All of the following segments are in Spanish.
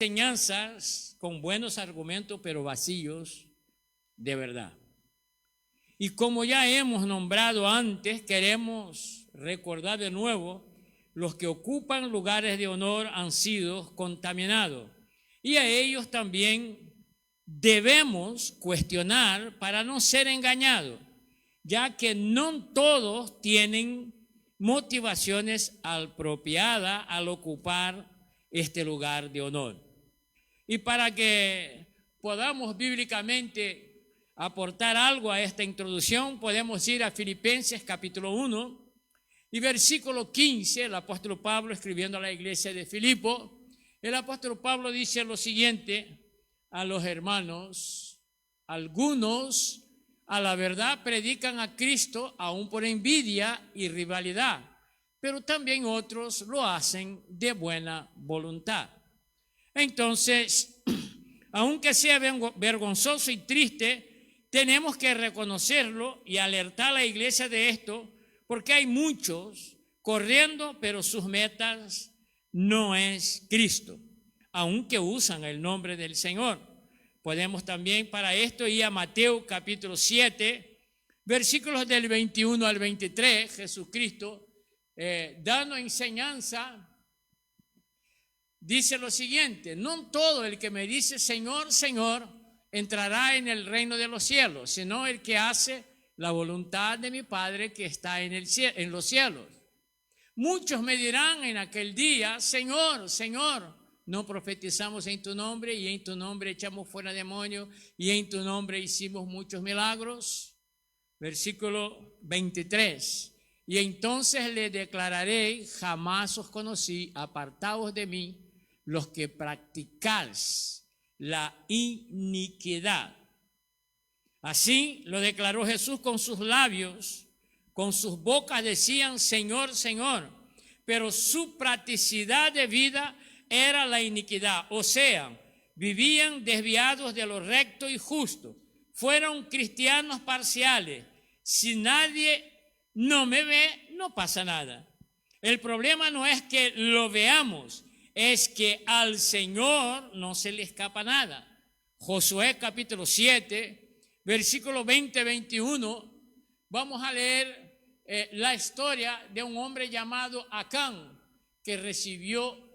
enseñanzas con buenos argumentos, pero vacíos de verdad. Y como ya hemos nombrado antes, queremos recordar de nuevo, los que ocupan lugares de honor han sido contaminados. Y a ellos también debemos cuestionar para no ser engañados, ya que no todos tienen motivaciones apropiadas al ocupar este lugar de honor. Y para que podamos bíblicamente aportar algo a esta introducción, podemos ir a Filipenses capítulo 1 y versículo 15, el apóstol Pablo escribiendo a la iglesia de Filipo. El apóstol Pablo dice lo siguiente a los hermanos: algunos a la verdad predican a Cristo aún por envidia y rivalidad, pero también otros lo hacen de buena voluntad. Entonces, aunque sea vergonzoso y triste, tenemos que reconocerlo y alertar a la iglesia de esto, porque hay muchos corriendo, pero sus metas no es Cristo, aunque usan el nombre del Señor. Podemos también para esto ir a Mateo capítulo 7, versículos del 21 al 23, Jesucristo dando enseñanza, dice lo siguiente: no todo el que me dice Señor, Señor, entrará en el reino de los cielos, sino el que hace la voluntad de mi Padre que está en los cielos. Muchos me dirán en aquel día: Señor, Señor, no profetizamos en tu nombre, y en tu nombre echamos fuera demonios, y en tu nombre hicimos muchos milagros. Versículo 23. Y entonces le declararé: jamás os conocí, apartaos de mí, los que practicáis la iniquidad. Así lo declaró Jesús con sus labios, con sus bocas decían Señor, Señor, pero su practicidad de vida era la iniquidad, o sea, vivían desviados de lo recto y justo, fueron cristianos parciales. Si nadie no me ve, no pasa nada. El problema no es que lo veamos, es que al Señor no se le escapa nada. Josué capítulo 7, versículo 20-21, vamos a leer la historia de un hombre llamado Acán, que recibió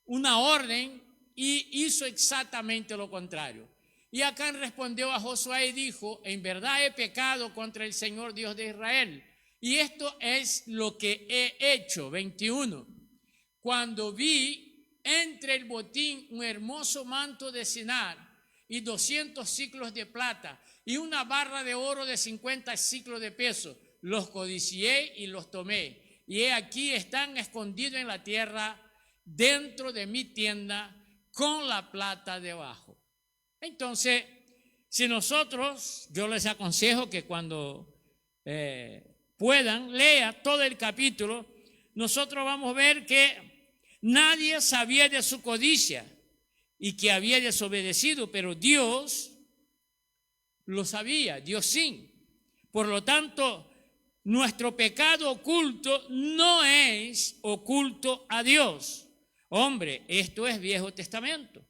una orden y hizo exactamente lo contrario. Y Acán respondió a Josué y dijo: en verdad he pecado contra el Señor Dios de Israel, y esto es lo que he hecho. 21. Cuando vi entre el botín un hermoso manto de Sinar y 200 siclos de plata y una barra de oro de 50 siclos de peso, los codicié y los tomé, y he aquí están escondidos en la tierra dentro de mi tienda con la plata debajo. Entonces, si nosotros, yo les aconsejo que cuando puedan, lea todo el capítulo, nosotros vamos a ver que nadie sabía de su codicia y que había desobedecido, pero Dios lo sabía, Dios sí. Por lo tanto, nuestro pecado oculto no es oculto a Dios. Hombre, esto es Viejo Testamento.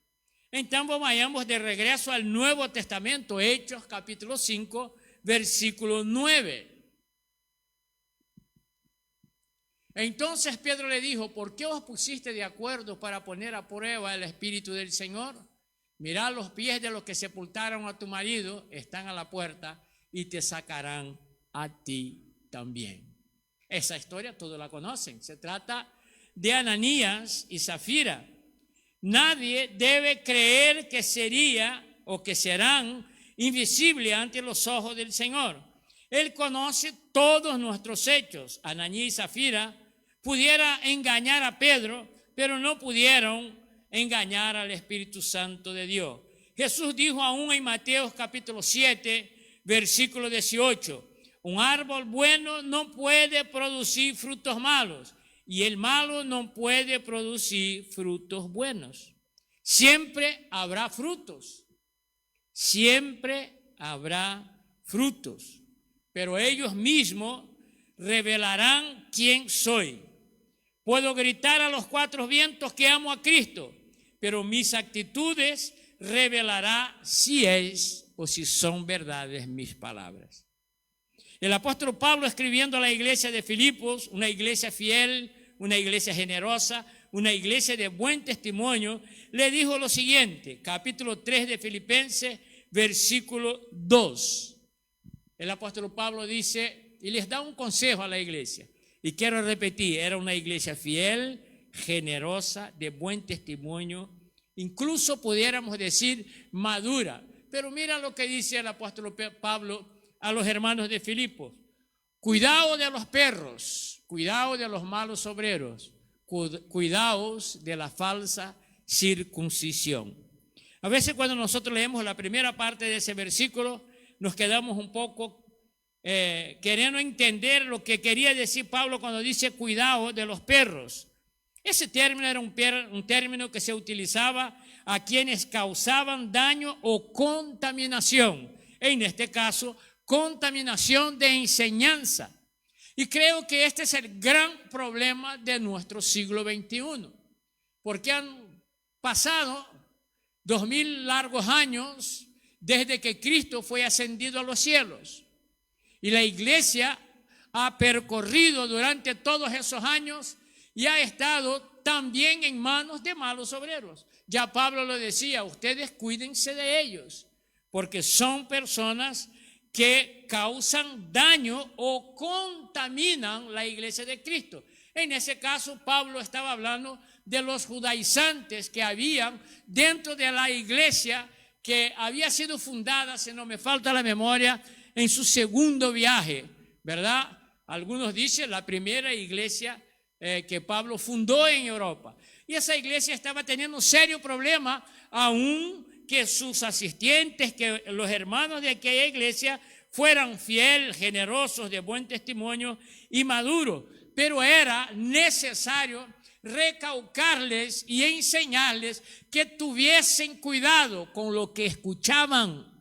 Entonces vayamos de regreso al Nuevo Testamento, Hechos capítulo 5, versículo 9. Entonces Pedro le dijo: ¿por qué os pusiste de acuerdo para poner a prueba el Espíritu del Señor? Mirad, los pies de los que sepultaron a tu marido están a la puerta y te sacarán a ti también. Esa historia todos la conocen. Se trata de Ananías y Zafira. Nadie debe creer que sería o que serán invisibles ante los ojos del Señor. Él conoce todos nuestros hechos. Ananías y Zafira pudiera engañar a Pedro, pero no pudieron engañar al Espíritu Santo de Dios. Jesús dijo aún en Mateo capítulo 7, versículo 18: un árbol bueno no puede producir frutos malos, y el malo no puede producir frutos buenos. Siempre habrá frutos, siempre habrá frutos, pero ellos mismos revelarán quién soy. Puedo gritar a los cuatro vientos que amo a Cristo, pero mis actitudes revelará si es o si son verdades mis palabras. El apóstol Pablo, escribiendo a la iglesia de Filipos, una iglesia fiel, una iglesia generosa, una iglesia de buen testimonio, le dijo lo siguiente, capítulo 3 de Filipenses, versículo 2. El apóstol Pablo dice, y les da un consejo a la iglesia, y quiero repetir, era una iglesia fiel, generosa, de buen testimonio, incluso pudiéramos decir madura. Pero mira lo que dice el apóstol Pablo a los hermanos de Filipos: cuidado de los perros, cuidado de los malos obreros, cuidaos de la falsa circuncisión. A veces cuando nosotros leemos la primera parte de ese versículo, nos quedamos un poco queriendo entender lo que quería decir Pablo cuando dice cuidado de los perros. Ese término era un término que se utilizaba a quienes causaban daño o contaminación. En este caso, contaminación de enseñanza. Y creo que este es el gran problema de nuestro siglo XXI, porque han pasado 2000 largos años desde que Cristo fue ascendido a los cielos. Y la iglesia ha percorrido durante todos esos años y ha estado también en manos de malos obreros. Ya Pablo lo decía, ustedes cuídense de ellos, porque son personas que causan daño o contaminan la iglesia de Cristo. En ese caso, Pablo estaba hablando de los judaizantes que habían dentro de la iglesia que había sido fundada, si no me falta la memoria, en su segundo viaje, ¿verdad? Algunos dicen la primera iglesia que Pablo fundó en Europa. Y esa iglesia estaba teniendo un serio problema, aún que sus asistentes, que los hermanos de aquella iglesia fueran fieles, generosos, de buen testimonio y maduros. Pero era necesario recalcarles y enseñarles que tuviesen cuidado con lo que escuchaban.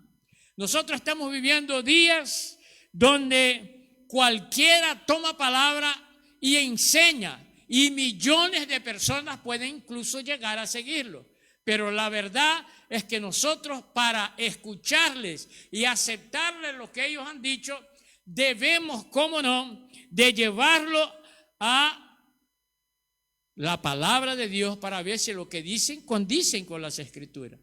Nosotros estamos viviendo días donde cualquiera toma palabra y enseña, y millones de personas pueden incluso llegar a seguirlo. Pero la verdad es que nosotros, para escucharles y aceptarles lo que ellos han dicho, debemos, cómo no, de llevarlo a la palabra de Dios para ver si lo que dicen condicen con las Escrituras.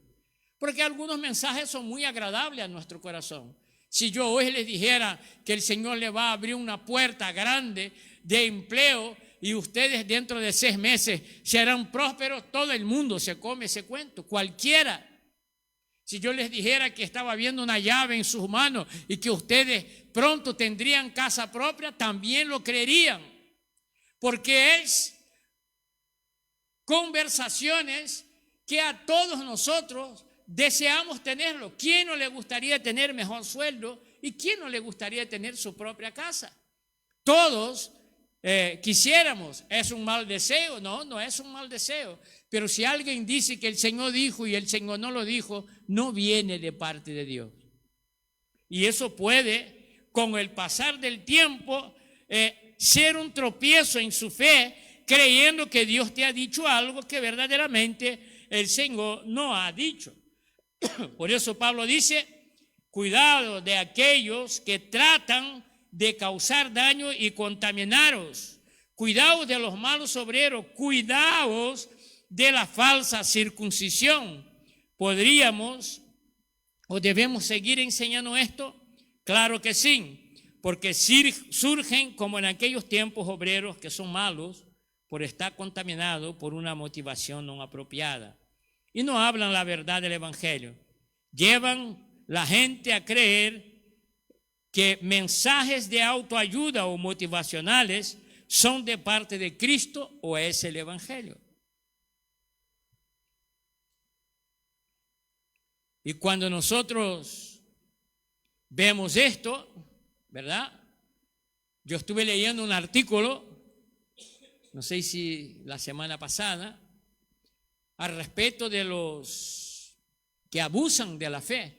Porque algunos mensajes son muy agradables a nuestro corazón. Si yo hoy les dijera que el Señor le va a abrir una puerta grande de empleo y ustedes dentro de 6 meses serán prósperos, todo el mundo se come ese cuento, cualquiera. Si yo les dijera que estaba viendo una llave en sus manos y que ustedes pronto tendrían casa propia, también lo creerían. Porque es conversaciones que a todos nosotros deseamos tenerlo. ¿Quién no le gustaría tener mejor sueldo? ¿Y quién no le gustaría tener su propia casa? Todos quisiéramos. ¿Es un mal deseo? No, no es un mal deseo. Pero si alguien dice que el Señor dijo y el Señor no lo dijo, no viene de parte de Dios. Y eso puede, con el pasar del tiempo, ser un tropiezo en su fe, creyendo que Dios te ha dicho algo que verdaderamente el Señor no ha dicho. Por eso Pablo dice, cuidado de aquellos que tratan de causar daño y contaminaros. Cuidaos de los malos obreros, cuidaos de la falsa circuncisión. ¿Podríamos o debemos seguir enseñando esto? Claro que sí, porque surgen como en aquellos tiempos obreros que son malos por estar contaminados por una motivación no apropiada. Y no hablan la verdad del Evangelio. Llevan la gente a creer que mensajes de autoayuda o motivacionales son de parte de Cristo o es el Evangelio. Y cuando nosotros vemos esto, ¿verdad? Yo estuve leyendo un artículo, no sé si la semana pasada, al respecto de los que abusan de la fe.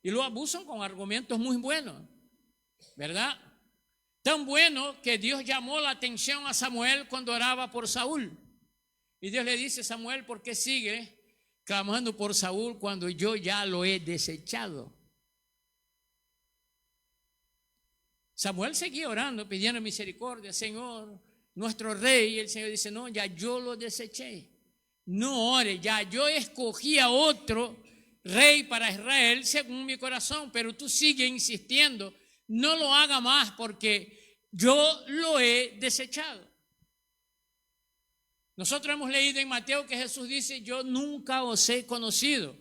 Y lo abusan con argumentos muy buenos, ¿verdad? Tan bueno que Dios llamó la atención a Samuel cuando oraba por Saúl. Y Dios le dice, Samuel, ¿por qué sigues clamando por Saúl cuando yo ya lo he desechado? Samuel seguía orando, pidiendo misericordia, Señor, nuestro rey. Y el Señor dice, no, ya yo lo deseché. No ore, ya yo escogí a otro rey para Israel según mi corazón, pero tú sigues insistiendo, no lo haga más porque yo lo he desechado. Nosotros hemos leído en Mateo que Jesús dice, yo nunca os he conocido,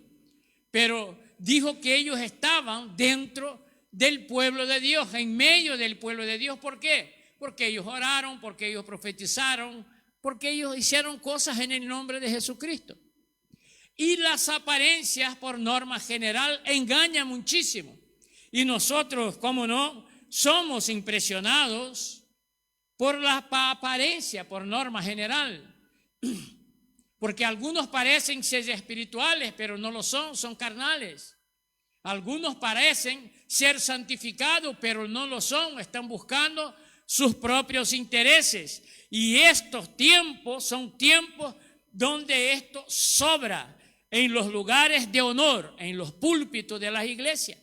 pero dijo que ellos estaban dentro del pueblo de Dios, en medio del pueblo de Dios. ¿Por qué? Porque ellos oraron, porque ellos profetizaron, porque ellos hicieron cosas en el nombre de Jesucristo. Y las apariencias, por norma general, engañan muchísimo. Y nosotros, ¿cómo no?, somos impresionados por la apariencia, por norma general. Porque algunos parecen ser espirituales, pero no lo son, son carnales. Algunos parecen ser santificados, pero no lo son, están buscando sus propios intereses. Y estos tiempos son tiempos donde esto sobra en los lugares de honor, en los púlpitos de las iglesias.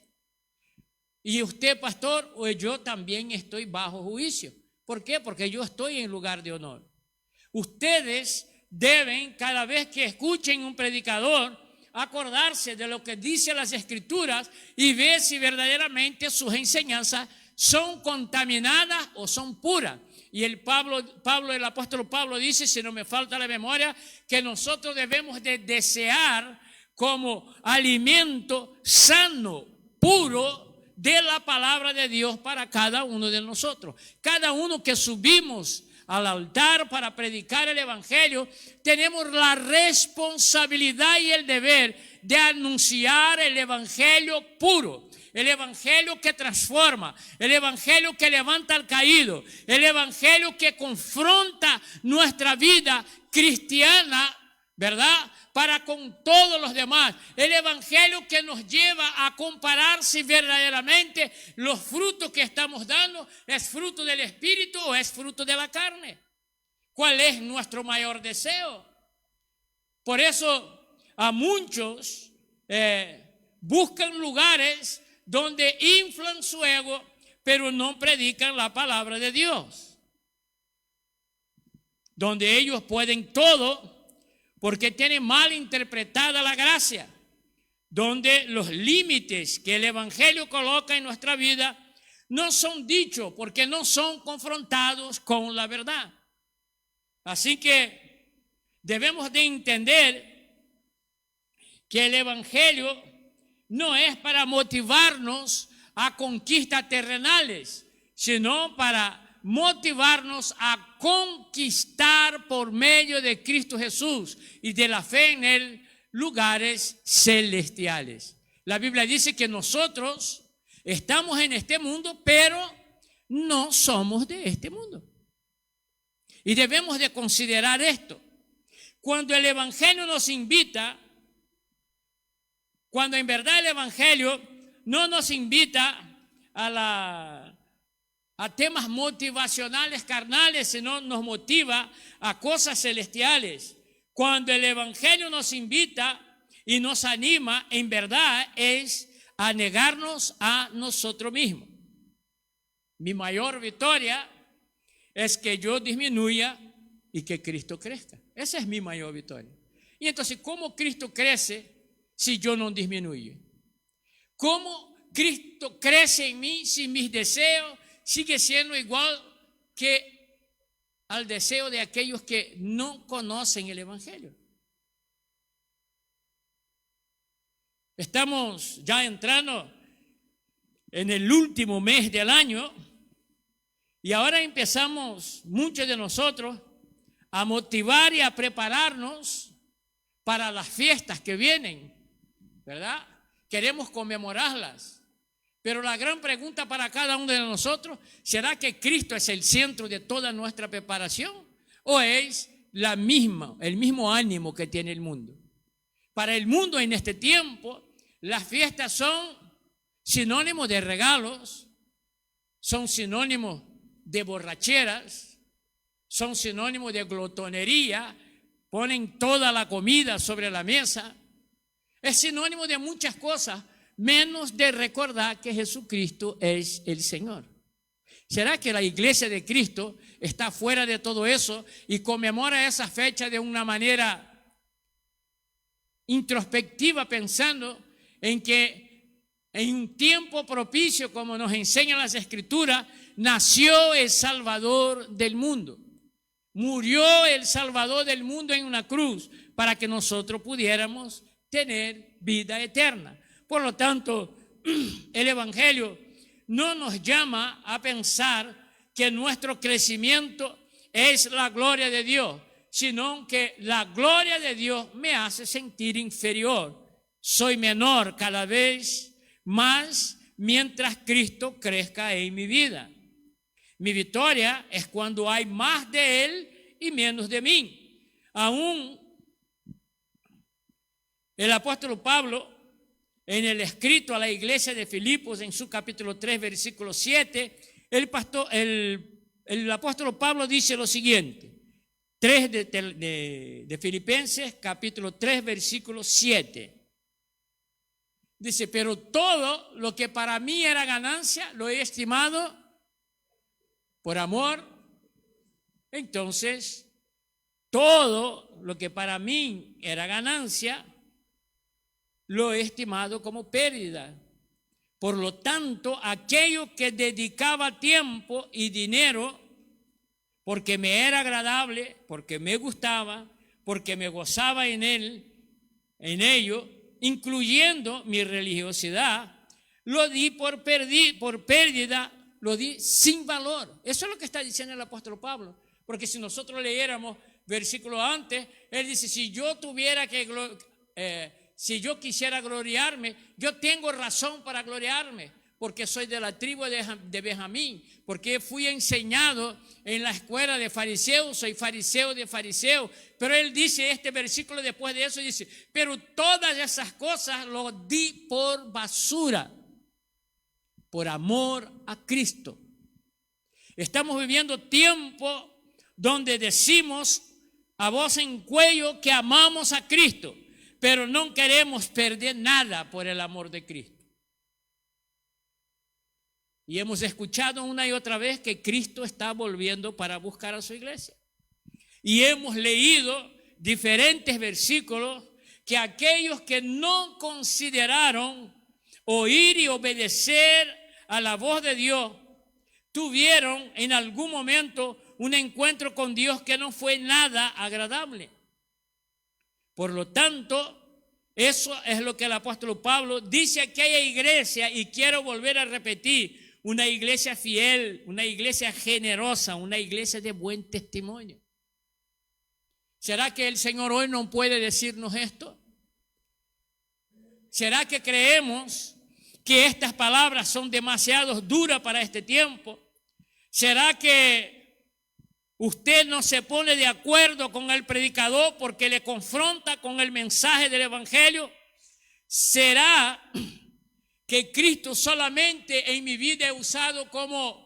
Y usted, pastor, o yo también estoy bajo juicio. ¿Por qué? Porque yo estoy en lugar de honor. Ustedes deben, cada vez que escuchen un predicador, acordarse de lo que dice las Escrituras y ver si verdaderamente sus enseñanzas son contaminadas o son puras. Y el apóstol Pablo dice, si no me falta la memoria, que nosotros debemos de desear como alimento sano, puro, de la palabra de Dios para cada uno de nosotros. Cada uno que subimos al altar para predicar el evangelio, tenemos la responsabilidad y el deber de anunciar el evangelio puro, el evangelio que transforma, el evangelio que levanta al caído, el evangelio que confronta nuestra vida cristiana, ¿verdad?, para con todos los demás. El evangelio que nos lleva a comparar si verdaderamente los frutos que estamos dando es fruto del Espíritu o es fruto de la carne. ¿Cuál es nuestro mayor deseo? Por eso a muchos buscan lugares donde inflan su ego, pero no predican la palabra de Dios. Donde ellos pueden todo porque tienen mal interpretada la gracia, donde los límites que el evangelio coloca en nuestra vida no son dichos porque no son confrontados con la verdad. Así que debemos de entender que el evangelio no es para motivarnos a conquistas terrenales, sino para motivarnos a conquistar por medio de Cristo Jesús y de la fe en Él lugares celestiales. La Biblia dice que nosotros estamos en este mundo, pero no somos de este mundo. Y debemos de considerar esto. Cuando el evangelio nos invita, cuando en verdad el evangelio no nos invita a temas motivacionales carnales, sino nos motiva a cosas celestiales. Cuando el evangelio nos invita y nos anima, en verdad es a negarnos a nosotros mismos. Mi mayor victoria es que yo disminuya y que Cristo crezca. Esa es mi mayor victoria. Y entonces, ¿cómo Cristo crece si yo no disminuyo? ¿Cómo Cristo crece en mí si mis deseos sigue siendo igual que al deseo de aquellos que no conocen el evangelio? Estamos ya entrando en el último mes del año y ahora empezamos muchos de nosotros a motivar y a prepararnos para las fiestas que vienen, ¿verdad? Queremos conmemorarlas. Pero la gran pregunta para cada uno de nosotros, ¿será que Cristo es el centro de toda nuestra preparación? ¿O es el mismo ánimo que tiene el mundo? Para el mundo en este tiempo, las fiestas son sinónimos de regalos, son sinónimos de borracheras, son sinónimos de glotonería, ponen toda la comida sobre la mesa, Es sinónimo de muchas cosas, menos de recordar que Jesucristo es el Señor. ¿Será que la iglesia de Cristo está fuera de todo eso y conmemora esa fecha de una manera introspectiva, pensando en que en un tiempo propicio, como nos enseñan las Escrituras, nació el Salvador del mundo? Murió el Salvador del mundo en una cruz para que nosotros pudiéramos tener vida eterna. Por lo tanto, el Evangelio no nos llama a pensar que nuestro crecimiento es la gloria de Dios, sino que la gloria de Dios me hace sentir inferior. Soy menor cada vez más mientras Cristo crezca en mi vida. Mi victoria es cuando hay más de Él y menos de mí. Aún el apóstol Pablo, en el escrito a la iglesia de Filipos, en su capítulo 3, versículo 7, el apóstol Pablo dice lo siguiente: 3 de Filipenses, capítulo 3, versículo 7. Dice: pero todo lo que para mí era ganancia, lo he estimado por amor. Entonces, todo lo que para mí era ganancia, lo he estimado como pérdida. Por lo tanto, aquello que dedicaba tiempo y dinero, porque me era agradable, porque me gustaba, porque me gozaba en ello, incluyendo mi religiosidad, lo di por pérdida, lo di sin valor. Eso es lo que está diciendo el apóstol Pablo. Porque si nosotros leyéramos versículo antes, él dice: si yo quisiera gloriarme, yo tengo razón para gloriarme, porque soy de la tribu de Benjamín, porque fui enseñado en la escuela de fariseos, soy fariseo de fariseos. Pero él dice, este versículo después de eso dice: pero todas esas cosas lo di por basura, por amor a Cristo. Estamos viviendo tiempo donde decimos a voz en cuello que amamos a Cristo, pero no queremos perder nada por el amor de Cristo. Y hemos escuchado una y otra vez que Cristo está volviendo para buscar a su iglesia. Y hemos leído diferentes versículos que aquellos que no consideraron oír y obedecer a la voz de Dios tuvieron en algún momento un encuentro con Dios que no fue nada agradable. Por lo tanto, eso es lo que el apóstol Pablo dice a aquella iglesia, y quiero volver a repetir: una iglesia fiel, una iglesia generosa, una iglesia de buen testimonio. ¿Será que el Señor hoy no puede decirnos esto? ¿Será que creemos que estas palabras son demasiado duras para este tiempo? ¿Será que usted no se pone de acuerdo con el predicador porque le confronta con el mensaje del Evangelio? ¿Será que Cristo solamente en mi vida he usado como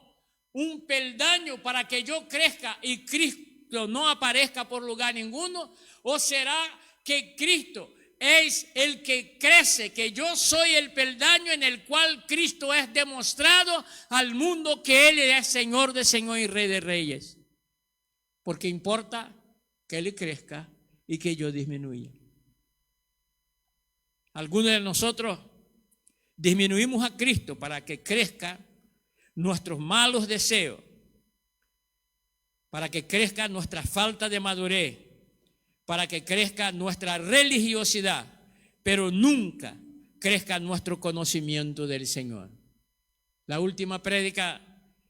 un peldaño para que yo crezca y Cristo no aparezca por lugar ninguno? ¿O será que Cristo es el que crece, que yo soy el peldaño en el cual Cristo es demostrado al mundo que Él es Señor de señores y Rey de reyes? Porque importa que Él crezca y que yo disminuya. Algunos de nosotros disminuimos a Cristo para que crezca nuestros malos deseos, para que crezca nuestra falta de madurez, para que crezca nuestra religiosidad, pero nunca crezca nuestro conocimiento del Señor. La última prédica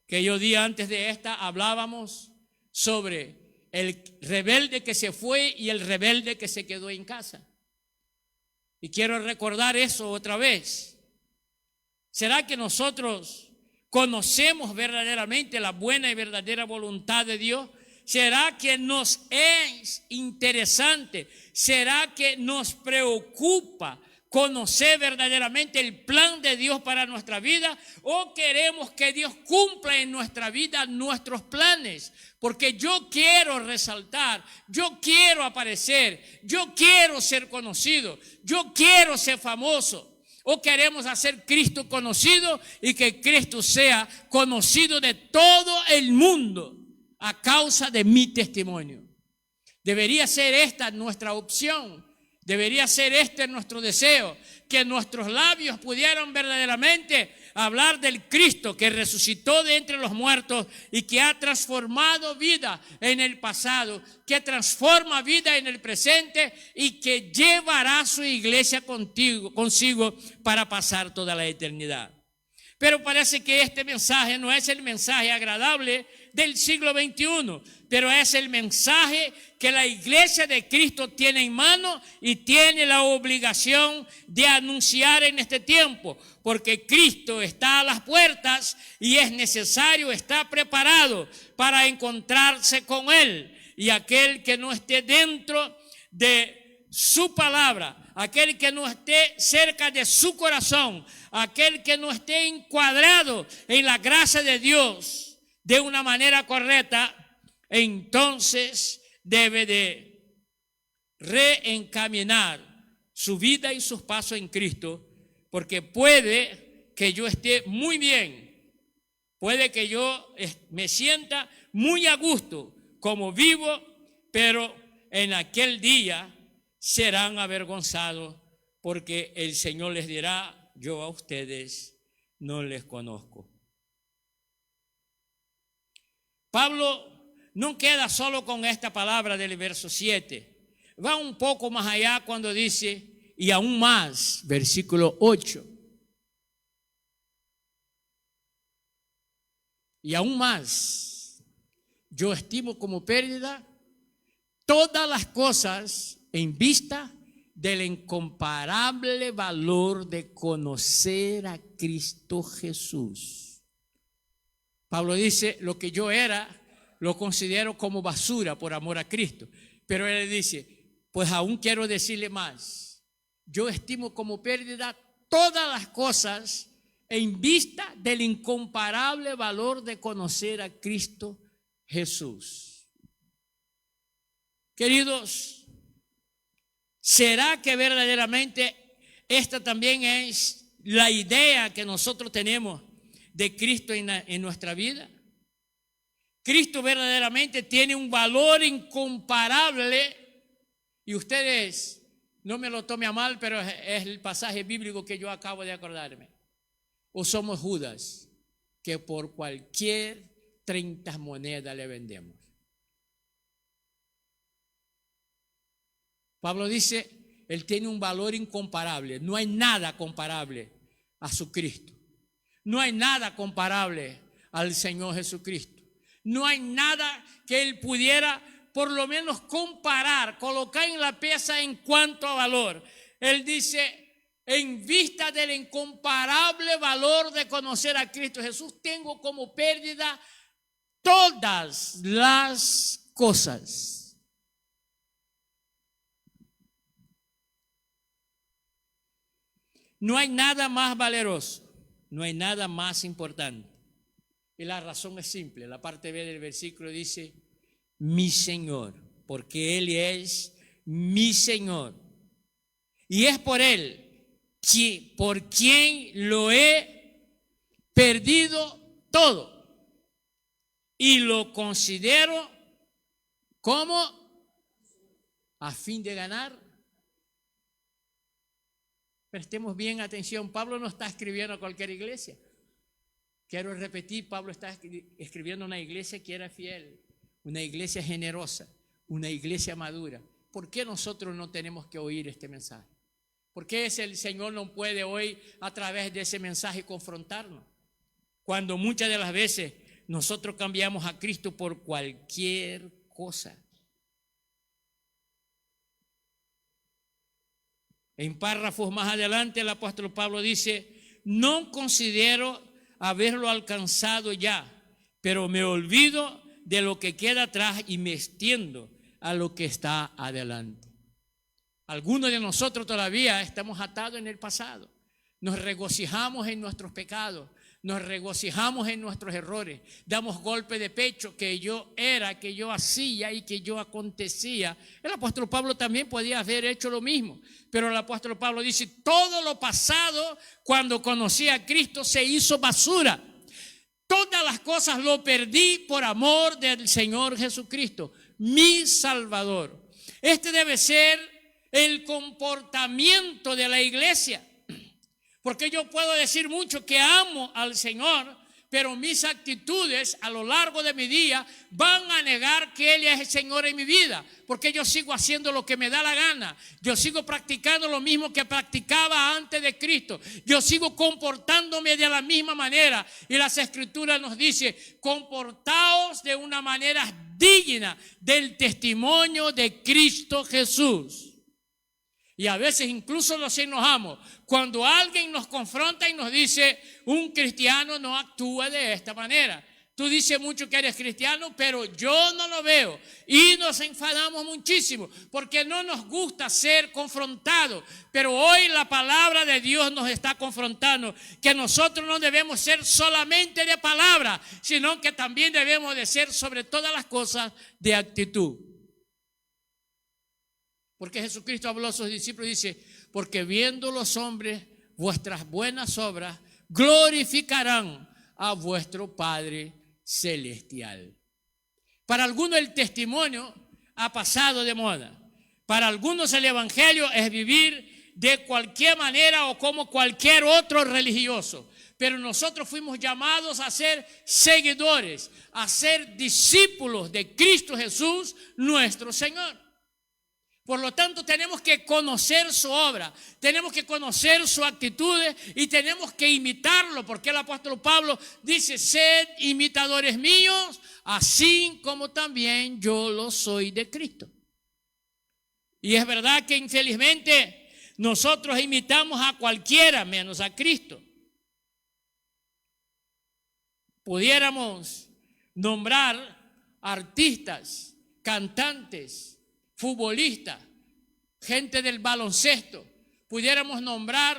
que yo di antes de esta, hablábamos sobre el rebelde que se fue y el rebelde que se quedó en casa. Y quiero recordar eso otra vez. ¿Será que nosotros conocemos verdaderamente la buena y verdadera voluntad de Dios? ¿Será que nos es interesante? ¿Será que nos preocupa conocer verdaderamente el plan de Dios para nuestra vida, o queremos que Dios cumpla en nuestra vida nuestros planes? Porque yo quiero resaltar, yo quiero aparecer, yo quiero ser conocido, yo quiero ser famoso. O queremos hacer Cristo conocido y que Cristo sea conocido de todo el mundo a causa de mi testimonio. Debería ser esta nuestra opción. Debería ser este nuestro deseo, que nuestros labios pudieran verdaderamente hablar del Cristo que resucitó de entre los muertos y que ha transformado vida en el pasado, que transforma vida en el presente y que llevará su iglesia consigo para pasar toda la eternidad. Pero parece que este mensaje no es el mensaje agradable del siglo XXI, pero es el mensaje que la iglesia de Cristo tiene en mano y tiene la obligación de anunciar en este tiempo, porque Cristo está a las puertas y es necesario estar preparado para encontrarse con Él. Y aquel que no esté dentro de su palabra, aquel que no esté cerca de su corazón, aquel que no esté encuadrado en la gracia de Dios de una manera correcta, entonces debe de reencaminar su vida y sus pasos en Cristo, porque puede que yo esté muy bien, puede que yo me sienta muy a gusto como vivo, pero en aquel día serán avergonzados, porque el Señor les dirá: yo a ustedes no les conozco. Pablo no queda solo con esta palabra del verso 7. Va un poco más allá cuando dice, y aún más, versículo 8. Y aún más, yo estimo como pérdida todas las cosas en vista del incomparable valor de conocer a Cristo Jesús. Pablo dice, lo que yo era, lo considero como basura por amor a Cristo. Pero él dice, pues aún quiero decirle más. Yo estimo como pérdida todas las cosas en vista del incomparable valor de conocer a Cristo Jesús. Queridos, ¿será que verdaderamente esta también es la idea que nosotros tenemos de Cristo en nuestra vida? Cristo verdaderamente tiene un valor incomparable, y ustedes no me lo tomen a mal, pero es el pasaje bíblico que yo acabo de acordarme. O somos Judas, que por cualquier 30 monedas le vendemos. Pablo dice, Él tiene un valor incomparable. No hay nada comparable a su Cristo. No hay nada comparable al Señor Jesucristo. No hay nada que Él pudiera por lo menos comparar, colocar en la pieza en cuanto a valor. Él dice, en vista del incomparable valor de conocer a Cristo Jesús, tengo como pérdida todas las cosas. No hay nada más valeroso, no hay nada más importante. Y la razón es simple. La parte B del versículo dice, mi Señor, porque Él es mi Señor. Y es por Él, por quien lo he perdido todo. Y lo considero como a fin de ganar. Prestemos bien atención. Pablo no está escribiendo a cualquier iglesia. Quiero repetir, Pablo está escribiendo a una iglesia que era fiel, una iglesia generosa, una iglesia madura. ¿Por qué nosotros no tenemos que oír este mensaje? ¿Por qué el Señor no puede hoy a través de ese mensaje confrontarnos? Cuando muchas de las veces nosotros cambiamos a Cristo por cualquier cosa. En párrafos más adelante el apóstol Pablo dice, no considero haberlo alcanzado ya, pero me olvido de lo que queda atrás y me extiendo a lo que está adelante. Algunos de nosotros todavía estamos atados en el pasado. Nos regocijamos en nuestros pecados, nos regocijamos en nuestros errores, damos golpe de pecho que yo era, que yo hacía y que yo acontecía. El apóstol Pablo también podía haber hecho lo mismo, pero el apóstol Pablo dice: todo lo pasado cuando conocí a Cristo se hizo basura. Todas las cosas lo perdí por amor del Señor Jesucristo, mi Salvador. Este debe ser el comportamiento de la iglesia. Porque yo puedo decir mucho que amo al Señor, pero mis actitudes a lo largo de mi día van a negar que Él es el Señor en mi vida. Porque yo sigo haciendo lo que me da la gana. Yo sigo practicando lo mismo que practicaba antes de Cristo. Yo sigo comportándome de la misma manera. Y las Escrituras nos dicen: comportaos de una manera digna del testimonio de Cristo Jesús. Y a veces incluso nos enojamos cuando alguien nos confronta y nos dice: un cristiano no actúa de esta manera. Tú dices mucho que eres cristiano, pero yo no lo veo. Y nos enfadamos muchísimo porque no nos gusta ser confrontados. Pero hoy la palabra de Dios nos está confrontando que nosotros no debemos ser solamente de palabra, sino que también debemos de ser, sobre todas las cosas, de actitud. Porque Jesucristo habló a sus discípulos y dice: porque viendo los hombres vuestras buenas obras, glorificarán a vuestro Padre Celestial. Para algunos el testimonio ha pasado de moda. Para algunos el evangelio es vivir de cualquier manera o como cualquier otro religioso. Pero nosotros fuimos llamados a ser seguidores, a ser discípulos de Cristo Jesús, nuestro Señor. Por lo tanto, tenemos que conocer su obra, tenemos que conocer sus actitudes y tenemos que imitarlo, porque el apóstol Pablo dice: sed imitadores míos, así como también yo lo soy de Cristo. Y es verdad que infelizmente nosotros imitamos a cualquiera menos a Cristo. Pudiéramos nombrar artistas, cantantes, futbolistas, gente del baloncesto, pudiéramos nombrar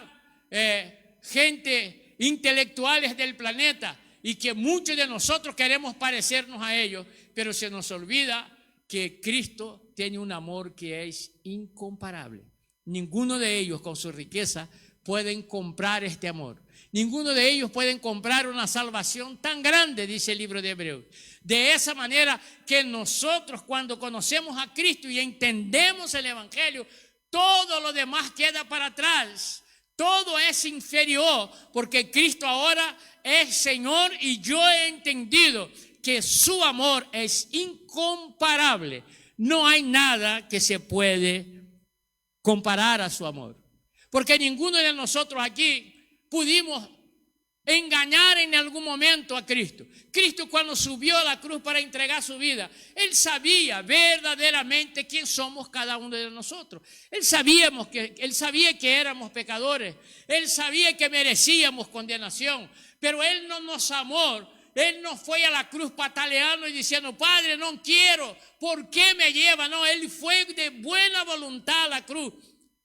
gente intelectuales del planeta, y que muchos de nosotros queremos parecernos a ellos, pero se nos olvida que Cristo tiene un amor que es incomparable. Ninguno de ellos con su riqueza pueden comprar este amor. Ninguno de ellos pueden comprar una salvación tan grande, dice el libro de Hebreos. De esa manera que nosotros, cuando conocemos a Cristo y entendemos el evangelio, todo lo demás queda para atrás. Todo es inferior, porque Cristo ahora es Señor, y yo he entendido que su amor es incomparable. No hay nada que se puede comparar a su amor, porque ninguno de nosotros aquí pudimos engañar en algún momento a Cristo. Cristo, cuando subió a la cruz para entregar su vida, Él sabía verdaderamente quién somos cada uno de nosotros. Él sabía que éramos pecadores. Él sabía que merecíamos condenación. Pero Él no nos amó. Él no fue a la cruz pataleando y diciendo: Padre, no quiero, ¿por qué me lleva? No, Él fue de buena voluntad a la cruz.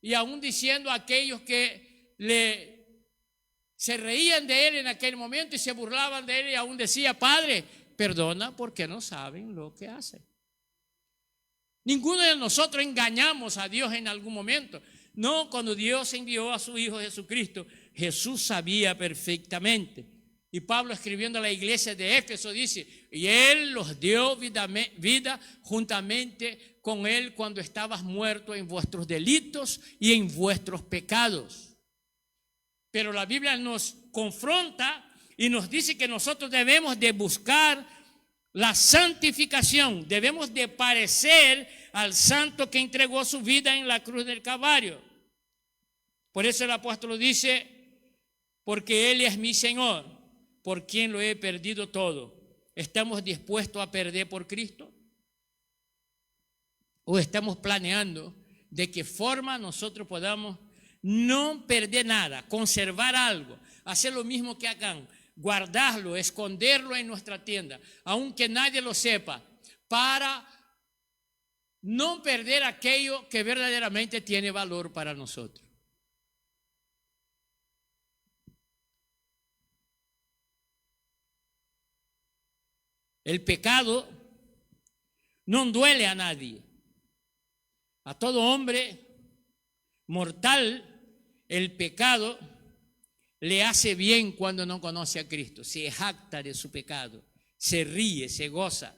Y aún diciendo a aquellos que se reían de Él en aquel momento y se burlaban de Él, y aún decía: Padre, perdona porque no saben lo que hacen. Ninguno de nosotros engañamos a Dios en algún momento. No, cuando Dios envió a su Hijo Jesucristo, Jesús sabía perfectamente. Y Pablo, escribiendo a la iglesia de Éfeso, dice: y Él los dio vida juntamente con Él cuando estabas muerto en vuestros delitos y en vuestros pecados. Pero la Biblia nos confronta y nos dice que nosotros debemos de buscar la santificación, debemos de parecer al santo que entregó su vida en la cruz del Calvario. Por eso el apóstol dice: porque Él es mi Señor, por quien lo he perdido todo. ¿Estamos dispuestos a perder por Cristo? ¿O estamos planeando de qué forma nosotros podamos no perder nada, conservar algo, hacer lo mismo que hagan, guardarlo, esconderlo en nuestra tienda, aunque nadie lo sepa, para no perder aquello que verdaderamente tiene valor para nosotros. El pecado no duele a nadie. A todo hombre mortal, el pecado le hace bien cuando no conoce a Cristo. Se jacta de su pecado, se ríe, se goza.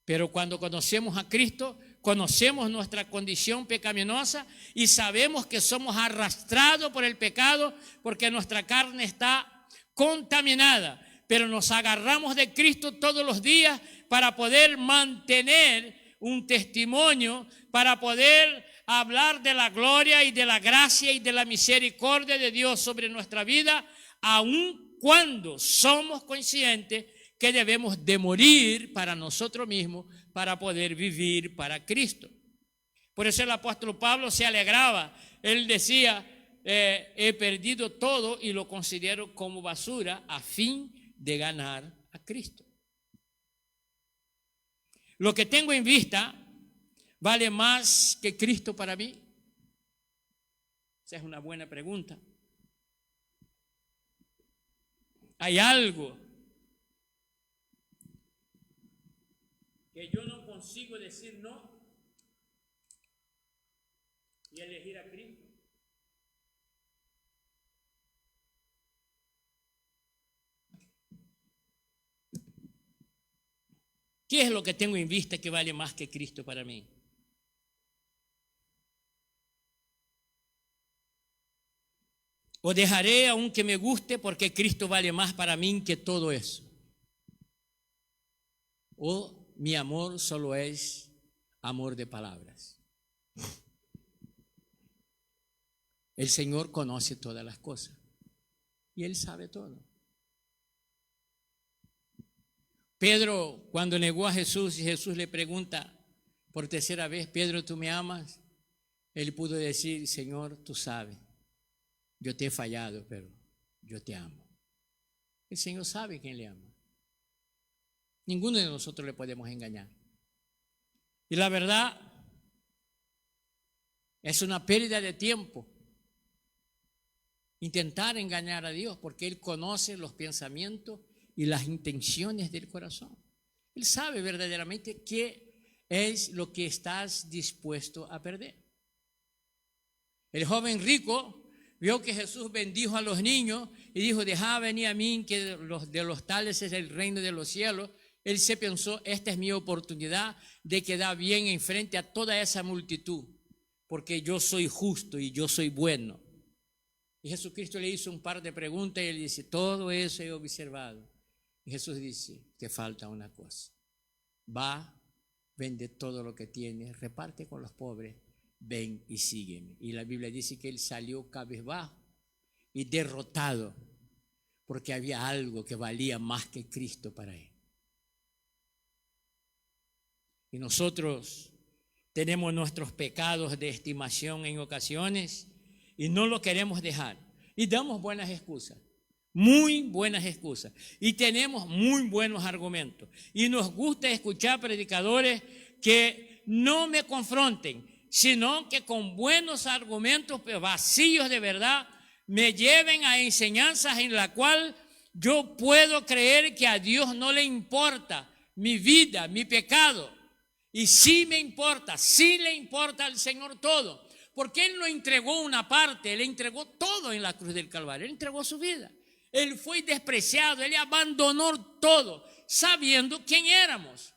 Pero cuando conocemos a Cristo, conocemos nuestra condición pecaminosa y sabemos que somos arrastrados por el pecado porque nuestra carne está contaminada. Pero nos agarramos de Cristo todos los días para poder mantener un testimonio, para poder hablar de la gloria y de la gracia y de la misericordia de Dios sobre nuestra vida, aun cuando somos conscientes que debemos de morir para nosotros mismos para poder vivir para Cristo. Por eso el apóstol Pablo se alegraba. Él decía, he perdido todo y lo considero como basura a fin de ganar a Cristo. Lo que tengo en vista vale más que Cristo para mí. Esa es una buena pregunta. Hay algo que yo no consigo decir no y elegir a Cristo. ¿Qué es lo que tengo en vista que vale más que Cristo para mí? O dejaré aunque me guste porque Cristo vale más para mí que todo eso. O mi amor solo es amor de palabras. El Señor conoce todas las cosas y Él sabe todo. Pedro, cuando negó a Jesús y Jesús le pregunta por tercera vez, Pedro, ¿tú me amas? Él pudo decir, Señor, tú sabes, yo te he fallado, pero yo te amo. El Señor sabe quién le ama. Ninguno de nosotros le podemos engañar. Y la verdad, es una pérdida de tiempo intentar engañar a Dios, porque Él conoce los pensamientos y las intenciones del corazón. Él sabe verdaderamente qué es lo que estás dispuesto a perder. El joven rico vio que Jesús bendijo a los niños y dijo, dejad venir a mí, que de los tales es el reino de los cielos. Él se pensó, esta es mi oportunidad de quedar bien enfrente a toda esa multitud, porque yo soy justo y yo soy bueno. Y Jesucristo le hizo un par de preguntas y él dice, todo eso he observado. Y Jesús dice, te falta una cosa. Va, vende todo lo que tienes, reparte con los pobres, ven y sígueme. Y la Biblia dice que él salió cabizbajo y derrotado, porque había algo que valía más que Cristo para él. Y nosotros tenemos nuestros pecados de estimación en ocasiones y no lo queremos dejar. Y damos buenas excusas. Muy buenas excusas y tenemos muy buenos argumentos y nos gusta escuchar predicadores que no me confronten, sino que con buenos argumentos vacíos de verdad me lleven a enseñanzas en la cual yo puedo creer que a Dios no le importa mi vida, mi pecado, y sí me importa, sí le importa al Señor todo, porque Él no entregó una parte, Él entregó todo en la cruz del Calvario, Él entregó su vida. Él fue despreciado, Él abandonó todo, sabiendo quién éramos.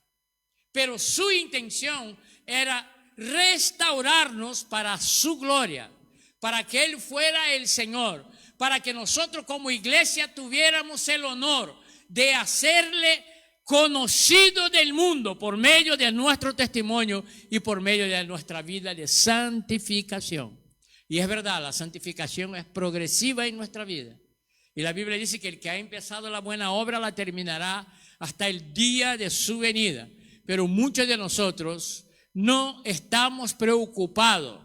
Pero su intención era restaurarnos para su gloria, para que Él fuera el Señor, para que nosotros como iglesia tuviéramos el honor de hacerle conocido del mundo por medio de nuestro testimonio y por medio de nuestra vida de santificación. Y es verdad, la santificación es progresiva en nuestra vida. Y la Biblia dice que el que ha empezado la buena obra la terminará hasta el día de su venida. Pero muchos de nosotros no estamos preocupados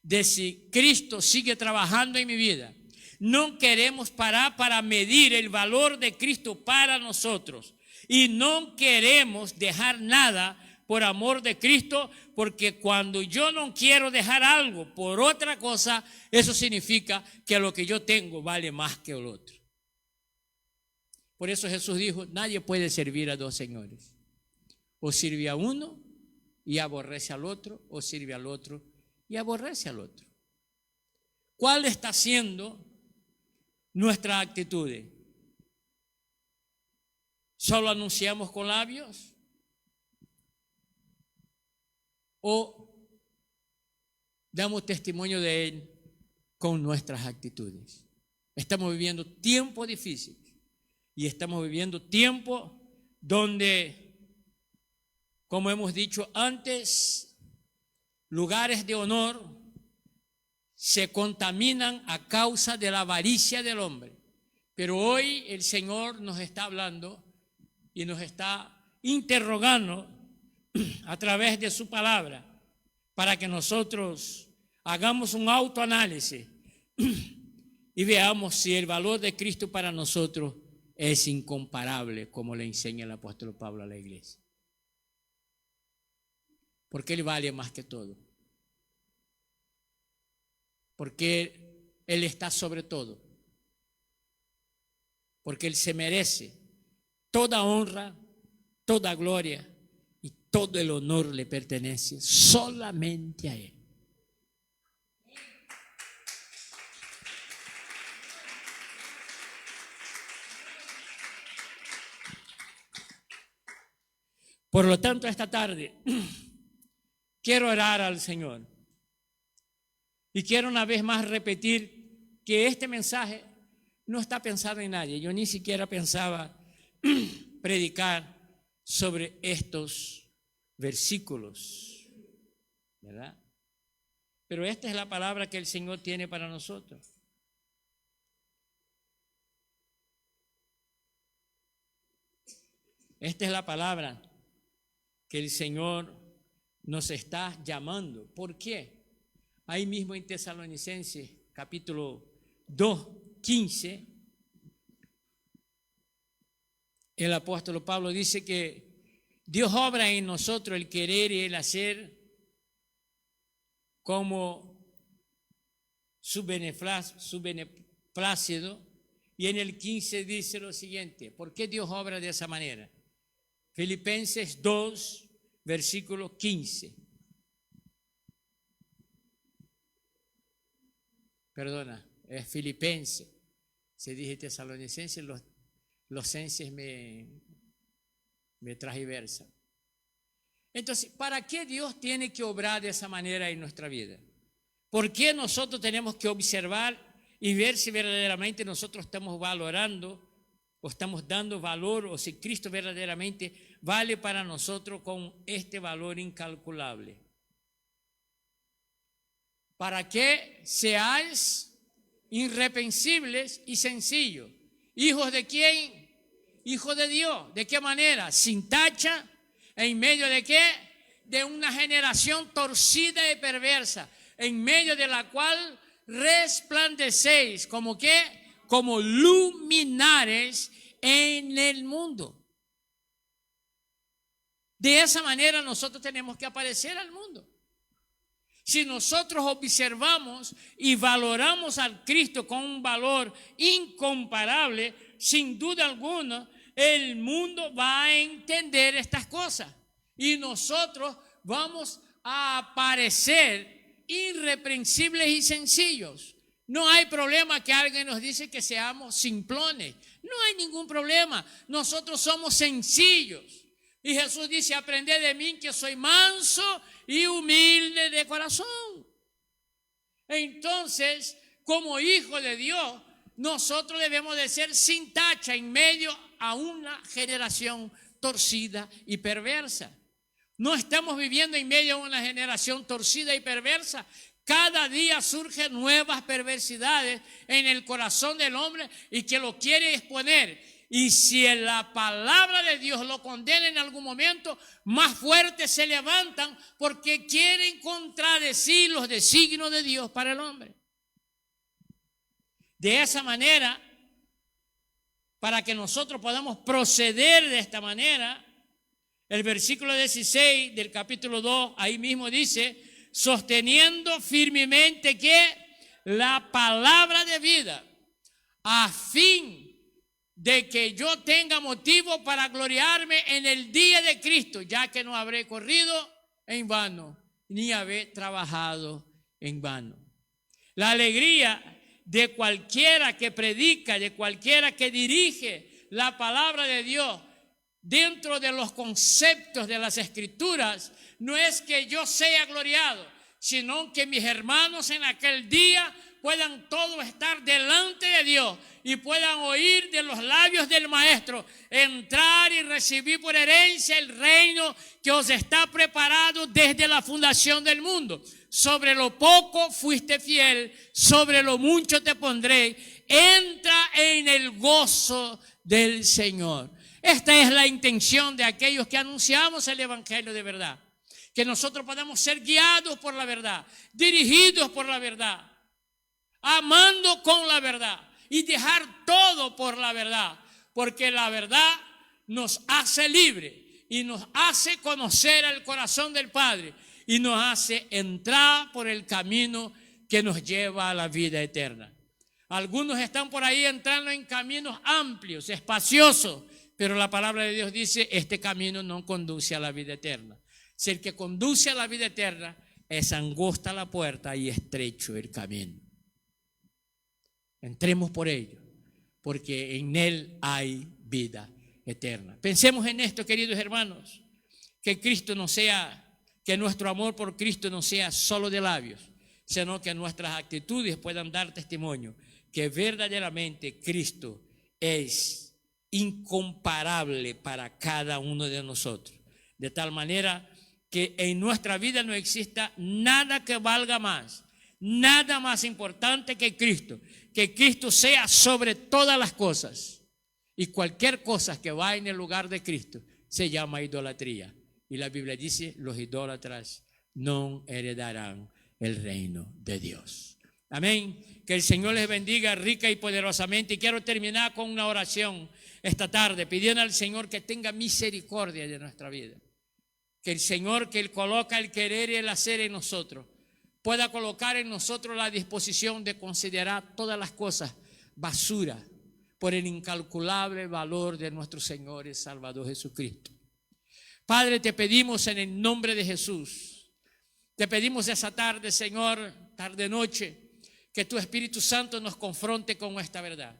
de si Cristo sigue trabajando en mi vida. No queremos parar para medir el valor de Cristo para nosotros. Y no queremos dejar nada por amor de Cristo, porque cuando yo no quiero dejar algo por otra cosa, eso significa que lo que yo tengo vale más que el otro. Por eso Jesús dijo, nadie puede servir a dos señores. O sirve a uno y aborrece al otro, o sirve al otro y aborrece al otro. ¿Cuál está siendo nuestra actitud? ¿Solo anunciamos con labios? ¿O damos testimonio de Él con nuestras actitudes? Estamos viviendo tiempos difíciles y estamos viviendo tiempos donde, como hemos dicho antes, lugares de honor se contaminan a causa de la avaricia del hombre. Pero hoy el Señor nos está hablando y nos está interrogando a través de su palabra para que nosotros hagamos un autoanálisis y veamos si el valor de Cristo para nosotros es incomparable, como le enseña el apóstol Pablo a la iglesia. Porque Él vale más que todo. Porque Él está sobre todo. Porque Él se merece toda honra, toda gloria y todo el honor le pertenece solamente a Él. Por lo tanto, esta tarde quiero orar al Señor y quiero una vez más repetir que este mensaje no está pensado en nadie. Yo ni siquiera pensaba predicar sobre estos versículos, ¿verdad? Pero esta es la palabra que el Señor tiene para nosotros. Esta es la palabra que el Señor nos está llamando. ¿Por qué? Ahí mismo en Tesalonicenses, capítulo 2, 15, el apóstol Pablo dice que Dios obra en nosotros el querer y el hacer como su beneplácito. Y en el 15 dice lo siguiente: ¿por qué Dios obra de esa manera? Filipenses 2, versículo 15. Perdona, es Filipenses. Se dice Tesalonicenses, los senses me transversan. Entonces, ¿para qué Dios tiene que obrar de esa manera en nuestra vida? ¿Por qué nosotros tenemos que observar y ver si verdaderamente nosotros estamos valorando o estamos dando valor, o si Cristo verdaderamente vale para nosotros con este valor incalculable? Para que seáis irreprensibles y sencillos. ¿Hijos de quién? Hijos de Dios. ¿De qué manera? Sin tacha, en medio de qué? De una generación torcida y perversa, en medio de la cual resplandecéis, ¿como qué? Como luminares en el mundo. De esa manera nosotros tenemos que aparecer al mundo. Si nosotros observamos y valoramos al Cristo con un valor incomparable, sin duda alguna, el mundo va a entender estas cosas. Y nosotros vamos a aparecer irreprensibles y sencillos. No hay problema que alguien nos dice que seamos simplones. No hay ningún problema. Nosotros somos sencillos. Y Jesús dice: aprended de mí que soy manso y humilde de corazón. Entonces, como hijos de Dios, nosotros debemos de ser sin tacha en medio a una generación torcida y perversa. No estamos viviendo en medio a una generación torcida y perversa. Cada día surgen nuevas perversidades en el corazón del hombre y que lo quiere exponer. Y si en la palabra de Dios lo condena en algún momento, más fuertes se levantan porque quieren contradecir los designios de Dios para el hombre. De esa manera, para que nosotros podamos proceder de esta manera, El versículo 16 del capítulo 2, ahí mismo dice, sosteniendo firmemente que la palabra de vida, a fin de que yo tenga motivo para gloriarme en el día de Cristo, ya que no habré corrido en vano, ni habré trabajado en vano. La alegría de cualquiera que predica, de cualquiera que dirige la palabra de Dios dentro de los conceptos de las Escrituras, no es que yo sea gloriado, sino que mis hermanos en aquel día puedan todos estar delante de Dios y puedan oír de los labios del Maestro, entrar y recibir por herencia el reino que os está preparado desde la fundación del mundo. Sobre lo poco fuiste fiel, sobre lo mucho te pondré. Entra en el gozo del Señor. Esta es la intención de aquellos que anunciamos el evangelio de verdad. Que nosotros podamos ser guiados por la verdad, dirigidos por la verdad, amando con la verdad y dejar todo por la verdad, porque la verdad nos hace libre y nos hace conocer el corazón del Padre y nos hace entrar por el camino que nos lleva a la vida eterna. Algunos están por ahí entrando en caminos amplios, espaciosos, pero la palabra de Dios dice, este camino no conduce a la vida eterna. Si el que conduce a la vida eterna es angosta la puerta y estrecho el camino. Entremos por ello, porque en él hay vida eterna. Pensemos en esto, queridos hermanos, que Cristo no sea, que nuestro amor por Cristo no sea solo de labios, sino que nuestras actitudes puedan dar testimonio que verdaderamente Cristo es incomparable para cada uno de nosotros. De tal manera que en nuestra vida no exista nada que valga más, nada más importante que Cristo sea sobre todas las cosas. Y cualquier cosa que va en el lugar de Cristo se llama idolatría. Y la Biblia dice, los idólatras no heredarán el reino de Dios. Amén. Que el Señor les bendiga rica y poderosamente. Y quiero terminar con una oración esta tarde, pidiendo al Señor que tenga misericordia de nuestra vida. Que el Señor, que Él coloca el querer y el hacer en nosotros, pueda colocar en nosotros la disposición de considerar todas las cosas basura por el incalculable valor de nuestro Señor y Salvador Jesucristo. Padre, te pedimos en el nombre de Jesús, te pedimos esa tarde, Señor, tarde-noche, que tu Espíritu Santo nos confronte con esta verdad.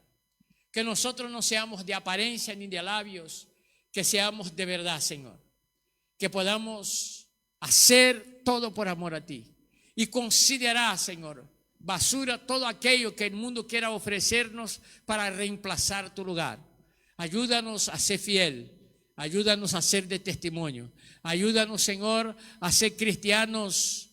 Que nosotros no seamos de apariencia ni de labios, que seamos de verdad, Señor. Que podamos hacer todo por amor a ti. Y considerar, Señor, basura todo aquello que el mundo quiera ofrecernos para reemplazar tu lugar. Ayúdanos a ser fiel. Ayúdanos a ser de testimonio. Ayúdanos, Señor, a ser cristianos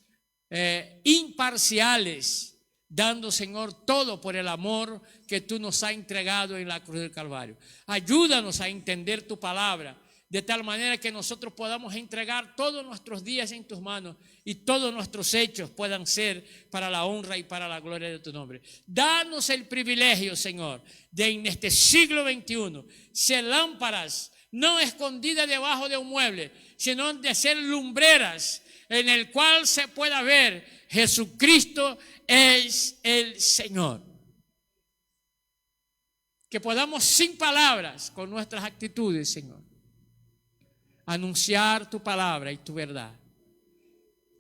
imparciales, dando, Señor, todo por el amor que tú nos has entregado en la cruz del Calvario. Ayúdanos a entender tu palabra, de tal manera que nosotros podamos entregar todos nuestros días en tus manos y todos nuestros hechos puedan ser para la honra y para la gloria de tu nombre. Danos el privilegio, Señor, de en este siglo XXI ser lámparas no escondidas debajo de un mueble, sino de ser lumbreras en el cual se pueda ver Jesucristo es el Señor. Que podamos sin palabras, con nuestras actitudes, Señor, anunciar tu palabra y tu verdad.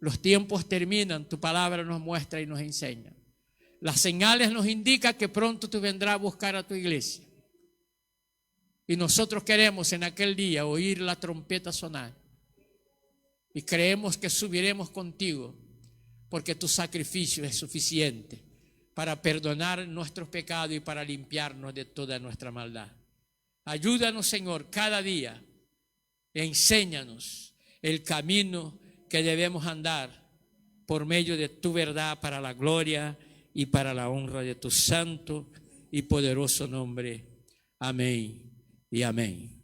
Los tiempos terminan, tu palabra nos muestra y nos enseña. Las señales nos indican que pronto tú vendrás a buscar a tu iglesia. Y nosotros queremos en aquel día oír la trompeta sonar. Y creemos que subiremos contigo, porque tu sacrificio es suficiente para perdonar nuestros pecados y para limpiarnos de toda nuestra maldad. Ayúdanos, Señor, cada día. Enséñanos el camino que debemos andar por medio de tu verdad para la gloria y para la honra de tu santo y poderoso nombre. Amén y amén.